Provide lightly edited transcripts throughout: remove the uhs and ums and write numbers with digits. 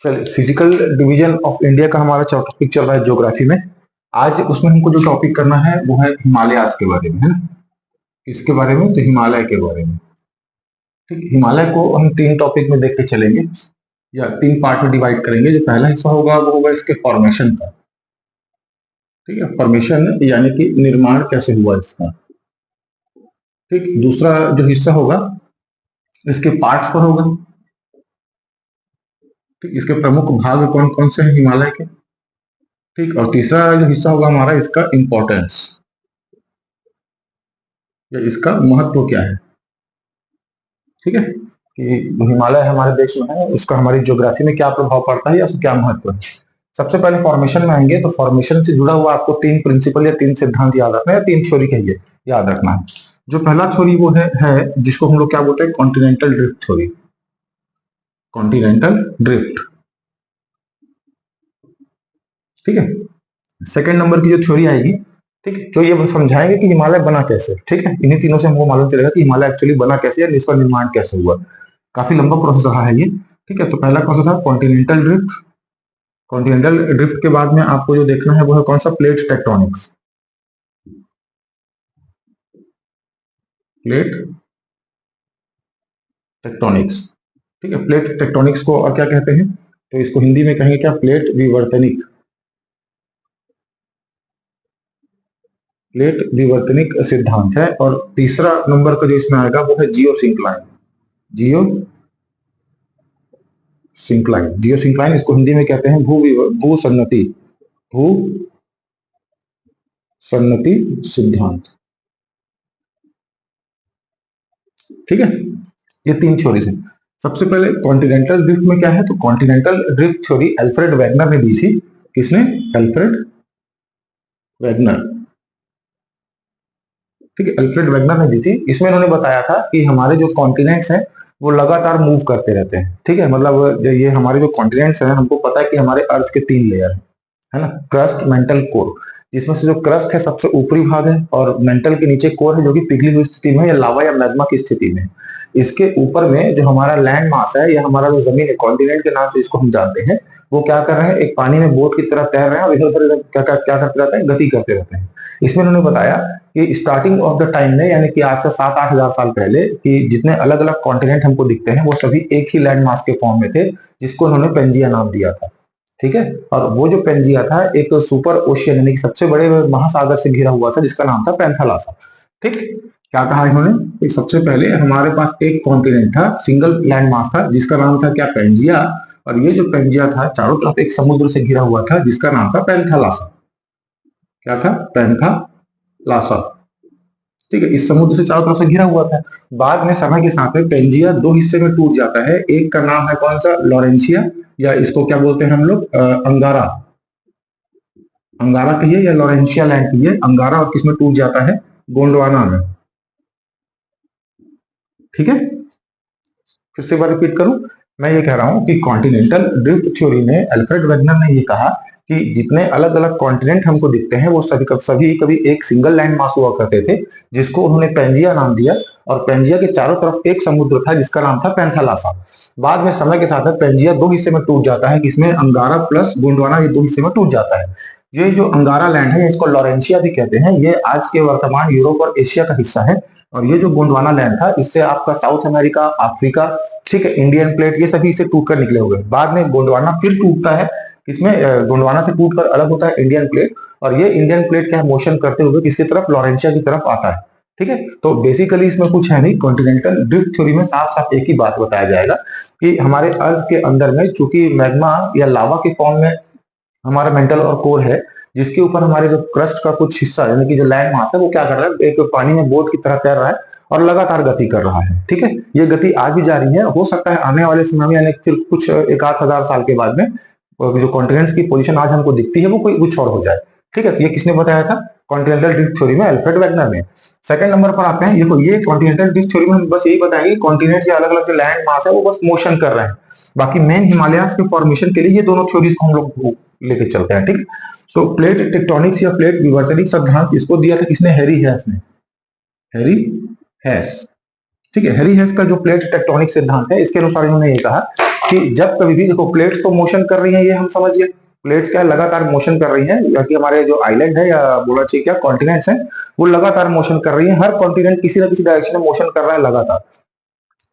चलिए, physical division of India का हमारा टॉपिक चल रहा है ज्योग्राफी में। आज उसमें हमको जो टॉपिक करना है वो है हिमालयास के बारे में, है ना। किसके बारे में? तो हिमालय के बारे में। ठीक, हिमालय को हम तीन टॉपिक में देख के चलेंगे या तीन पार्ट में डिवाइड करेंगे। जो पहला हिस्सा होगा वो होगा इसके फॉर्मेशन का। ठीक है, फॉर्मेशन यानी कि निर्माण कैसे हुआ इसका। ठीक, दूसरा जो हिस्सा होगा इसके पार्ट्स पर होगा। ठीक, इसके प्रमुख भाग कौन कौन से हैं हिमालय के। ठीक, और तीसरा जो हिस्सा होगा हमारा इसका इंपॉर्टेंस या इसका महत्व क्या है। ठीक है, कि हिमालय हमारे देश में है, उसका हमारी ज्योग्राफी में क्या प्रभाव पड़ता है या उसका क्या महत्व है। सबसे पहले फॉर्मेशन में आएंगे तो फॉर्मेशन से जुड़ा हुआ आपको तीन प्रिंसिपल या तीन सिद्धांत याद रखना है, या तीन थ्योरी कहिए याद रखना है। जो पहला थ्योरी वो है जिसको हम लोग क्या बोलते हैं, continental drift theory. Continental drift, ठीक है। सेकंड नंबर की जो थ्योरी आएगी, ठीक है, जो ये समझाएंगे कि हिमालय बना कैसे। ठीक है, इन्हीं तीनों से हमको मालूम चलेगा कि हिमालय एक्चुअली बना कैसे या इसका निर्माण कैसे हुआ। काफी लंबा प्रोसेस रहा है ये। ठीक है, तो पहला कौन सा था? Continental drift. कॉन्टिनेंटल ड्रिफ्ट के बाद में आपको जो देखना है वो है कौन सा? Plate tectonics. प्लेट टेक्टोनिक्स, ठीक है। प्लेट टेक्टोनिक्स को और क्या कहते हैं? तो इसको हिंदी में कहेंगे क्या? प्लेट विवर्तनिक। प्लेट विवर्तनिक सिद्धांत है। और तीसरा नंबर का जो इसमें आएगा वो है जियो सिंक्लाइन। जियो सिंक्लाइन, जियो सिंक्लाइन इसको हिंदी में कहते हैं भू सन्नति, भू सन्नति सिद्धांत। ठीक है, ये तीन थ्योरीज है। सबसे पहले कॉन्टिनेंटल ड्रिफ्ट में क्या है? तो continental drift theory Alfred Wegener ने दी थी। किसने? Alfred Wegener. ठीक है, अल्फ्रेड वेगनर ने दी थी। इसमें इन्होंने बताया था कि हमारे जो कॉन्टिनेंट्स हैं वो लगातार मूव करते रहते हैं। ठीक है, मतलब जो ये हमारे जो कॉन्टिनेंट्स हैं, हमको पता है कि हमारे अर्थ के तीन लेयर है ना, क्रस्ट, मेंटल, कोर। जिसमें से जो क्रस्ट है सबसे ऊपरी भाग है, और मेंटल के नीचे कोर है जो कि पिघली हुई स्थिति में या लावा या मैग्मा की स्थिति में। इसके ऊपर में जो हमारा लैंड मास है या हमारा जो जमीन है, कॉन्टिनेंट के नाम से इसको हम जानते हैं, वो क्या कर रहे हैं? एक पानी में बोट की तरह तैर रहे हैं और इधर उधर क्या करते रहते हैं? गति करते रहते हैं। इसमें उन्होंने बताया कि स्टार्टिंग ऑफ द टाइम में, यानी कि आज से 7-8 हजार साल पहले, कि जितने अलग अलग कॉन्टिनेंट हमको दिखते हैं वो सभी एक ही लैंड मास के फॉर्म में थे, जिसको उन्होंने पेंजिया नाम दिया था। ठीक है, और वो जो पेंजिया था एक सुपर ओशियन यानी कि सबसे बड़े महासागर से घिरा हुआ था, जिसका नाम था पैंथालासा। ठीक, क्या कहा इन्होंने कि सबसे पहले हमारे पास एक कॉन्टिनेंट था, सिंगल लैंड मास था, जिसका नाम था क्या? पेंजिया। और ये जो पेंजिया था चारों तरफ एक समुद्र से घिरा हुआ था, जिसका नाम था पैंथालासा। क्या था? पैंथालासा। ठीक है, इस समुद्र से चारों तरफ से घिरा हुआ था। बाद में समय के साथ में पेंजिया दो हिस्से में टूट जाता है। एक का नाम है कौन सा? लॉरेंशिया, या इसको क्या बोलते हैं हम लोग? अंगारा। अंगारा कहिए या लॉरेंशिया लैंड कहिए। अंगारा और किसमें टूट जाता है? गोंडवाना में। ठीक है, फिर से बार रिपीट करूं, मैं ये कह रहा हूं कि कॉन्टिनेंटल ड्रिफ्ट थ्योरी में अल्फ्रेड वेगनर ने ये कहा कि जितने अलग अलग कॉन्टिनेंट हमको दिखते हैं वो सभी कभी एक सिंगल लैंड मास हुआ करते थे, जिसको उन्होंने पेंजिया नाम दिया। और पेंजिया के चारों तरफ एक समुद्र था जिसका नाम था पैंथालासा। बाद में समय के साथ में पेंजिया दो हिस्से में टूट जाता है, जिसमें अंगारा प्लस गोंडवाना ये दो हिस्से में टूट जाता है। ये जो अंगारा लैंड है इसको लॉरेंशिया भी कहते हैं। ये आज के वर्तमान यूरोप और एशिया का हिस्सा है। और ये जो गोंडवाना लैंड था इससे आपका साउथ अमेरिका, अफ्रीका, ठीक है, इंडियन प्लेट, ये सभी इसे टूटकर निकले हुए। बाद में गोंडवाना फिर टूटता है, इसमें गोंडवाना से टूटकर अलग होता है इंडियन प्लेट। और ये इंडियन प्लेट क्या है? मोशन करते हुए किसकी तरफ? लॉरेंशिया की तरफ आता है। ठीक है, तो बेसिकली इसमें कुछ है नहीं। कॉन्टिनेंटल ड्रिफ्ट थ्योरी में साफ साफ एक ही बात बताया जाएगा कि हमारे अर्थ के अंदर में चूंकि मैग्मा या लावा के फॉर्म में हमारा मेंटल और कोर है, जिसके ऊपर हमारे जो क्रस्ट का कुछ हिस्सा यानी कि जो लैंड मास है वो क्या कर रहा है? एक पानी में बोट की तरह तैर रहा है और लगातार गति कर रहा है। ठीक है, ये गति आज भी जारी है। हो सकता है आने वाले समय में यानी फिर कुछ 1-8 हजार साल के बाद में जो कॉन्टिनेंट्स की पोजीशन आज हमको दिखती है वो कोई कुछ और हो जाए। ठीक है, तो ये किसने बताया था? कॉन्टिनेंटल ड्रिफ्ट थ्योरी में अल्फ्रेड वेगनर ने। सेकंड नंबर पर आते हैं, ये कॉन्टिनेंटल ड्रिफ्ट थ्योरी में हम बस यही बताएंगे कॉन्टिनेंट या अलग अलग जो लैंड मास है वो बस मोशन कर रहे हैं। बाकी मेन हिमालयास के फॉर्मेशन के लिए ये दोनों थ्योरीज को हम लोग लेके चलते हैं। ठीक, तो प्लेट टेक्टोनिक्स या प्लेट विवर्तनिक सिद्धांत इसको दिया था किसने? हैरी हैस ने। हैरी हैस, ठीक है। हैरी हैस का जो प्लेट टेक्टोनिक सिद्धांत है इसके अनुसार इन्होंने ये कहा कि जब कभी भी देखो प्लेट्स तो मोशन कर रही हैं, ये हम समझ गए, प्लेट्स क्या है, लगातार मोशन कर रही हैं, या कि हमारे जो आइलैंड है या बोला चाहिए क्या कॉन्टिनेंट्स हैं, वो लगातार मोशन कर रही हैं, हर कॉन्टिनेंट किसी ना किसी डायरेक्शन में मोशन कर रहा है लगातार,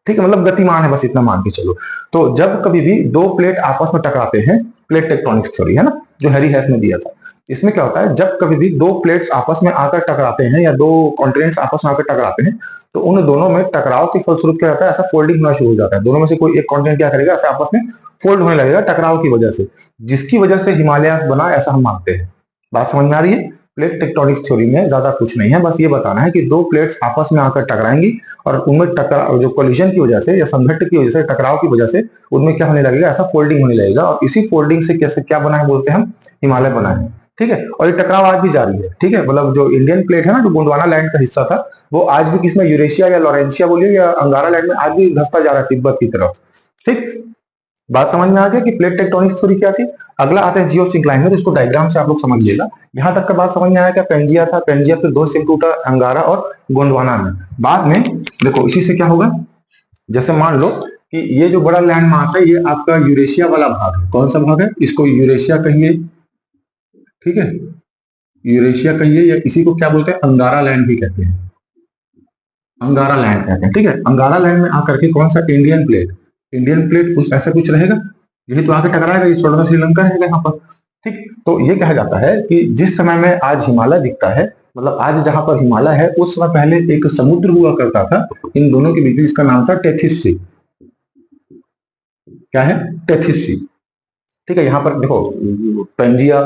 ठीक है, मतलब गतिमान है, बस इतना मान के चलो। तो जब कभी भी दो प्लेट आपस में टकराते हैं, प्लेट टेक्टोनिक्स थ्योरी है ना, जो हैरी हैस ने दिया था, इसमें क्या होता है, जब कभी भी दो प्लेट्स आपस में आकर टकराते हैं या दो कॉन्टिनेंट्स आपस में आकर टकराते हैं, तो उन दोनों में टकराव के फलस्वरूप क्या होता है, ऐसा फोल्डिंग होना शुरू हो जाता है, दोनों में से कोई एक कॉन्टिनेंट क्या करेगा, ऐसे आपस में फोल्ड होने लगेगा टकराव की वजह से, जिसकी वजह से हिमालयास बना, ऐसा हम मानते हैं। बात समझ में आ रही है? प्लेट टेक्टोनिक्स थ्योरी में ज्यादा कुछ नहीं है, बस ये बताना है कि दो प्लेट्स आपस में आकर टकराएंगी और उनमें टकराव, जो कोलिजन की वजह से या संघट्ट की वजह से, टकराव की वजह से उनमें क्या होने लगेगा, ऐसा फोल्डिंग होने लगेगा, और इसी फोल्डिंग से कैसे क्या बना है बोलते हैं हम, हिमालय बना है, ठीक है। और ये टकराव आज भी जारी है, ठीक है, मतलब जो इंडियन प्लेट है ना, जो गोंडवाना लैंड का हिस्सा था, वो आज भी किसमें, यूरेशिया या लॉरेंशिया बोलिए या अंगारा लैंड में आज भी धंसता जा रहा है तिब्बत की तरफ, ठीक। बात समझ में आ गया कि प्लेट टेक्टोनिक्स थ्योरी क्या थी। अगला आता है जियोसिंक्लाइन में, तो इसको डायग्राम से आप लोग समझ लेगा। यहां तक का बात समझ में आया क्या, पेंजिया था, पेंजिया फिर दो हिस्से में टूटा, अंगारा और गोंडवाना में। बाद में देखो इसी से क्या होगा, जैसे मान लो कि ये जो बड़ा लैंड मास है, ये आपका यूरेशिया वाला भाग है, कौन सा भाग है, इसको यूरेशिया कहिए, ठीक है, यूरेशिया कहिए, या इसी को क्या बोलते हैं, अंगारा लैंड भी कहते हैं, अंगारा लैंड कहते हैं, ठीक है। अंगारा लैंड में आकर के कौन सा, इंडियन प्लेट, इंडियन प्लेट कुछ ऐसा कुछ रहेगा, यही तो आके टकराएगा, ये छोटा श्रीलंका रहेगा यहाँ पर, ठीक। तो ये कहा जाता है कि जिस समय में आज हिमालय दिखता है, मतलब आज जहां पर हिमालय है, उस समय पहले एक समुद्र हुआ करता था इन दोनों के बीच में, इसका नाम था टेथिस सी। क्या है, टेथिस सी, ठीक है। यहाँ पर देखो पेंजिया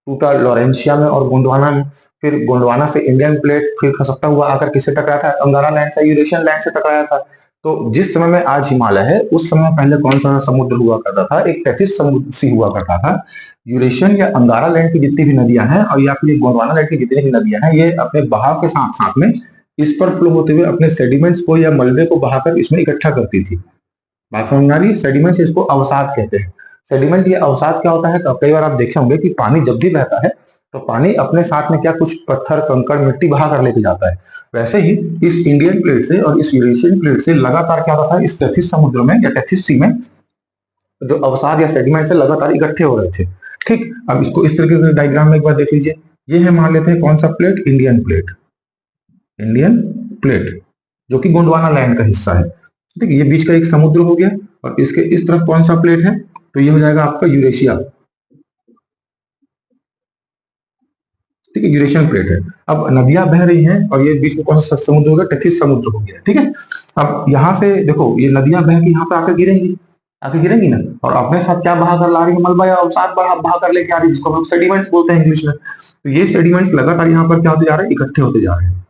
टूटा लॉरेंशिया में और गोंडवाना में, फिर गोंडवाना से इंडियन प्लेट फिर खसकता हुआ आकर किससे टकराया था, अंगारा लैंड से, यूरेशियन लैंड से टकराया था। तो जिस समय में आज हिमालय है, उस समय पहले कौन सा समुद्र हुआ करता था, एक टेथिस समुद्र सी हुआ करता था। यूरेशियन या अंगारा लैंड की जितनी भी नदियां हैं और या फिर गोंडवाना लैंड की जितनी भी नदियां हैं, ये अपने बहाव के साथ साथ में इस पर फ्लो होते हुए अपने सेडिमेंट्स को या मलबे को बहाकर इसमें इकट्ठा करती थी। बात समझ में आ रही है? सेडिमेंट्स, इसको अवसाद कहते हैं। सेडिमेंट या अवसाद क्या होता है, तो कई बार आप देखे होंगे कि पानी जब भी बहता है तो पानी अपने साथ में क्या कुछ पत्थर कंकड़ मिट्टी बहा कर लेके जाता है। वैसे ही इस इंडियन प्लेट से और इस यूरेशियन प्लेट से लगातार क्या होता था, इस टेथिस समुद्र में या टेथिस सी में जो अवसाद या सेडिमेंट से लगातार इकट्ठे हो रहे थे, ठीक। अब इसको इस तरीके के डायग्राम में एक बार देख लीजिए, ये है मान लेते हैं कौन सा plate, Indian plate, Indian plate जो कि गोंडवाना लैंड का हिस्सा है, ठीक है। ये बीच का एक समुद्र हो गया, और इसके इस तरफ कौन सा प्लेट है, तो ये हो जाएगा आपका यूरेशिया, ठीक है, यूरेशियन प्लेट है। अब नदियां बह रही हैं और ये बीच में कौन सा समुद्र हो गया, टेथिस समुद्र हो गया, ठीक है। अब यहां से देखो ये नदियां बह के यहाँ पे आकर गिरेंगी, आके गिरेंगी ना, और अपने साथ क्या बहा कर ला रही है, मलबा या अवसाद बहा कर लेके आ रही है, जिसको हम लोग सेडिमेंट्स बोलते हैं इंग्लिश में। तो ये सेडिमेंट्स लगातार यहाँ पर क्या होते जा रहे हैं, इकट्ठे होते जा रहे हैं,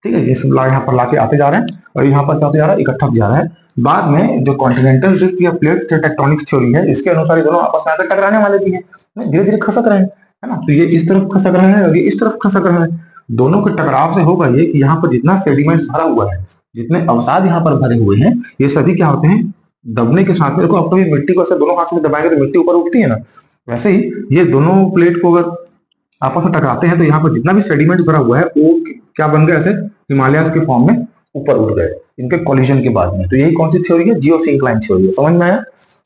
ठीक है। ये सब यहाँ पर लाके आते जा रहे हैं और यहाँ पर क्या होते जा रहा है, इकट्ठा होते जा रहा है। बाद में जो कॉन्टिनेंटल ड्रिफ्ट या प्लेट टेक्टोनिक्स थ्योरी है, इसके अनुसार ये दोनों आपस में आकर टकराने वाले भी हैं, धीरे धीरे खसक रहे हैं, है ना। तो ये इस तरफ खसक रहा है और ये इस तरफ खसक रहा है। दोनों के टकराव से होगा ये कि यहाँ पर जितना सेडिमेंट्स भरा हुआ है, जितने अवसाद यहाँ पर भरे हुए हैं, ये सभी क्या होते हैं, दबने के साथ में, देखो अब कभी मिट्टी को ऐसे दोनों हाथों से दबाएंगे तो मिट्टी ऊपर उठती है ना, वैसे ही ये दोनों प्लेट को अगर आपस में टकराते हैं तो यहाँ पर जितना भी सेडिमेंट भरा हुआ है वो क्या बन गए, ऐसे हिमालयास के फॉर्म में ऊपर उठ गए इनके कोलिजन के बाद में। तो यही कौन सी थ्योरी है, जियोसिंक्लाइन थ्योरी है। समझ में आया?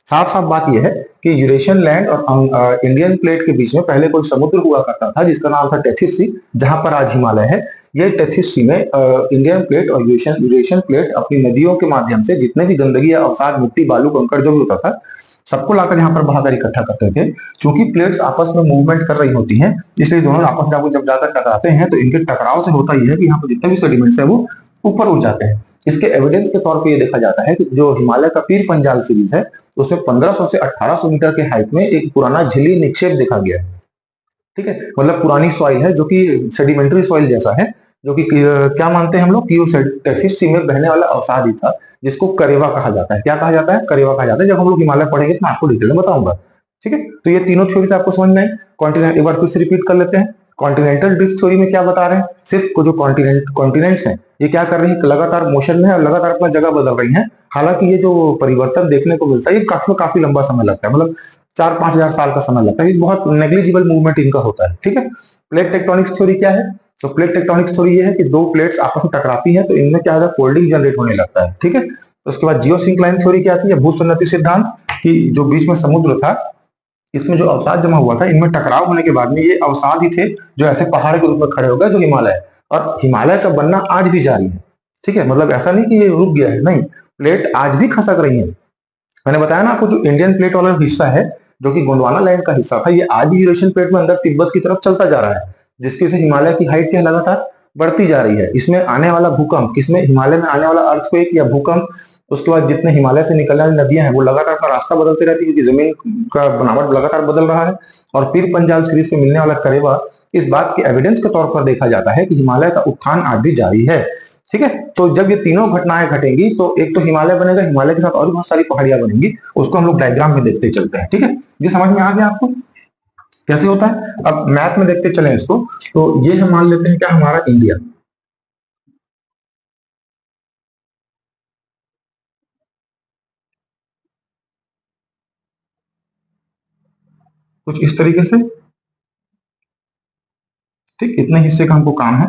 साफ साफ बात यह है कि यूरेशियन लैंड और इंडियन प्लेट के बीच में पहले कोई समुद्र हुआ करता था जिसका नाम था टेथिस सी, जहां पर आज हिमालय है। ये टेथिस सी में इंडियन प्लेट और यूरेशियन प्लेट अपनी नदियों के माध्यम से जितने भी गंदगी या अवसाद, मिट्टी, बालू, कंकड़ जो भी होता था, सबको लाकर यहाँ पर बहाकर इकट्ठा करते थे। चूंकि प्लेट्स आपस में मूवमेंट कर रही होती हैं, इसलिए दोनों आपस में जब जाकर टकराते हैं तो इनके टकराव से होता ही है कि यहाँ पर जितने भी सेडिमेंट्स है वो ऊपर उठ जाते हैं। इसके एविडेंस के तौर पे ये देखा जाता है कि जो हिमालय का पीर पंजाल सीरीज है, उसमें 1500 से 1800 मीटर के हाइट में एक पुराना झिल्ली निक्षेप देखा गया है, ठीक है। मतलब पुरानी सॉइल है जो कि सेडिमेंट्री सॉइल जैसा है, जो कि क्या मानते हैं हम लोग कि वो टेथिस सी में बहने वाला अवसाद ही था, जिसको करेवा कहा जाता है। क्या कहा जाता है? करेवा कहा जाता है। जब हम लोग हिमालय पढ़ेंगे तो मैं आपको डिटेल में बताऊंगा, ठीक है। तो ये तीनों थ्योरी आपको समझ में आई। कॉन्टिनेंट एक बार फिर से रिपीट कर लेते हैं। कॉन्टिनेंटल ड्रिफ्ट थ्योरी में क्या बता रहे हैं, सिर्फ को जो कॉन्टिनेंट्स हैं ये क्या कर रही है, लगातार मोशन में है और लगातार अपना जगह बदल रही है। हालांकि ये जो परिवर्तन देखने को मिलता है ये काफी लंबा समय लगता है, मतलब 4-5 हजार साल का समय लगता है। ये बहुत नेग्लिजिबल मूवमेंट इनका होता है, ठीक है। प्लेट टेक्टोनिक्स थ्योरी क्या है? तो प्लेट टेक्टोनिक्स थ्योरी ये है कि दो प्लेट्स आपस में टकराती हैं तो इनमें क्या होता है, फोल्डिंग जनरेट होने लगता है, ठीक है। उसके बाद जियोसिंक्लाइन थ्योरी क्या थी, या भूसन्नति सिद्धांत, कि जो बीच में समुद्र था इसमें जो अवसाद जमा हुआ था, इनमें टकराव होने के बाद में ये अवसाद ही थे जो ऐसे पहाड़ के रूप में खड़े हो गए जो हिमालय, और हिमालय का बनना आज भी जारी है। ठीक है, मतलब ऐसा नहीं कि ये रुक गया है, नहीं, प्लेट आज भी खसक रही है। मैंने बताया ना आपको, जो इंडियन प्लेट वाला हिस्सा है जो कि गोंडवाना लैंड का हिस्सा था, ये आज भी यूरेशियन प्लेट में अंदर तिब्बत की तरफ चलता जा रहा है, जिसकी वजह से हिमालय की हाइट क्या लगातार बढ़ती जा रही है। इसमें आने वाला भूकंप, किसमें, हिमालय में आने वाला अर्थक्वेक या भूकंप, उसके बाद जितने हिमालय से निकलने वाली नदियां हैं वो लगातार अपना रास्ता बदलती रहती है, क्योंकि जमीन का बनावट लगातार बदल रहा है। और पीर पंजाल सीरीज में मिलने वाला करेवा इस बात के एविडेंस के तौर पर देखा जाता है कि हिमालय का उत्थान आज भी जारी है। ठीक है, तो जब ये तीनों घटनाएं घटेंगी तो एक तो हिमालय बनेगा, हिमालय के साथ और भी बहुत सारी पहाड़ियां बनेंगी, उसको हम लोग डायग्राम में देखते चलते हैं। ठीक है, ये समझ में आ गया आपको कैसे होता है। अब मैप में देखते चले इसको, तो ये हम मान लेते हैं क्या, हमारा इंडिया, कुछ इस तरीके से। ठीक, इतने हिस्से का हमको काम है।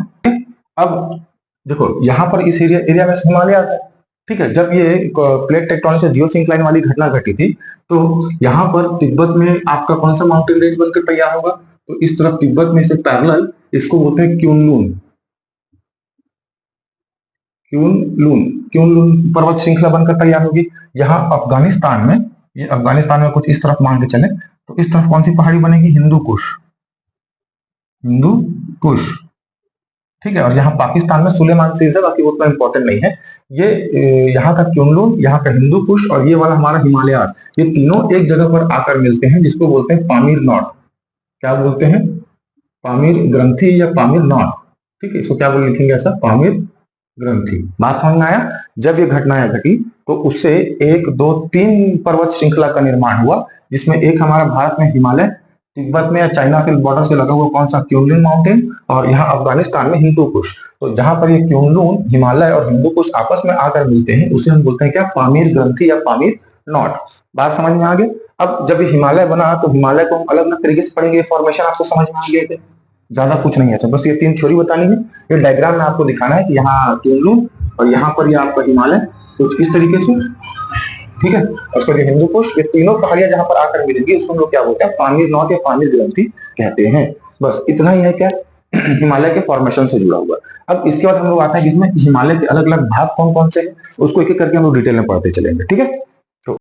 अब देखो यहाँ पर इस एरिया एरिया में हिमालय आता है। ठीक है, जब ये प्लेट टेक्टोनिक से जियोसिंक्लाइन वाली घटना घटी थी, तो यहाँ पर तिब्बत में आपका कौन सा माउंटेन रेंज बनकर तैयार होगा, तो इस तरफ तिब्बत में से पैरेलल इसको बोलते हैं क्यूनलून, क्यूनलून, क्यूनलून पर्वत श्रृंखला बनकर तैयार होगी। यहाँ अफगानिस्तान में, ये अफगानिस्तान में कुछ इस तरफ मान के चले, तो इस तरफ कौन सी पहाड़ी बनेगी, हिंदू कुश, हिंदू कुश। ठीक है, और यहाँ पाकिस्तान में सुलेमान सीरीज है, बाकी वो उतना इंपॉर्टेंट नहीं है। ये यहाँ का क्यूनलून, यहाँ का हिंदू कुश, और ये वाला हमारा हिमालयास, ये तीनों एक जगह पर आकर मिलते हैं, जिसको बोलते हैं पामीर नॉट। क्या बोलते हैं, पामीर ग्रंथि या पामीर नॉट। ठीक है, इसको क्या बोल लिखेंगे ऐसा, पामीर ग्रंथि। बात समझ में आया। जब ये घटनाएं घटी तो उससे 1 2 3 पर्वत श्रृंखला का निर्माण हुआ, जिसमें एक हमारा भारत में हिमालय, तिब्बत में या चाइना से बॉर्डर से लगा हुआ कौन सा, क्यूनलून माउंटेन, और यहाँ अफगानिस्तान में हिंदू कुश। तो जहां पर ये क्यूनलून, हिमालय और हिंदू कुश आपस में आकर मिलते हैं, उसे हम बोलते हैं क्या, पामीर ग्रंथि या पामीर नॉट। बात समझ में आ गई। अब जब ये हिमालय बना तो हिमालय को हम अलग अलग तरीके से पढ़ेंगे, फॉर्मेशन आपको समझ में आ गए थे, ज्यादा कुछ नहीं है सर, बस ये 3 थ्योरी बतानी है। ये डायग्राम में आपको दिखाना है कि यहाँ क्यूनलून और यहाँ पर ये आपका हिमालय कुछ इस तरीके से। ठीक है, उसको जो हिंदू कुश, ये तीनों पहाड़ियां जहां पर आकर मिलेंगी उसको हम लोग क्या बोलते हैं, पामीर नॉट या पामीर ग्रंथि कहते हैं। बस इतना ही है क्या, हिमालय के फॉर्मेशन से जुड़ा हुआ। अब इसके बाद हम लोग आते हैं जिसमें हिमालय के अलग अलग भाग कौन कौन से हैं, उसको एक एक करके हम लोग डिटेल में पढ़ते चलेंगे। ठीक है।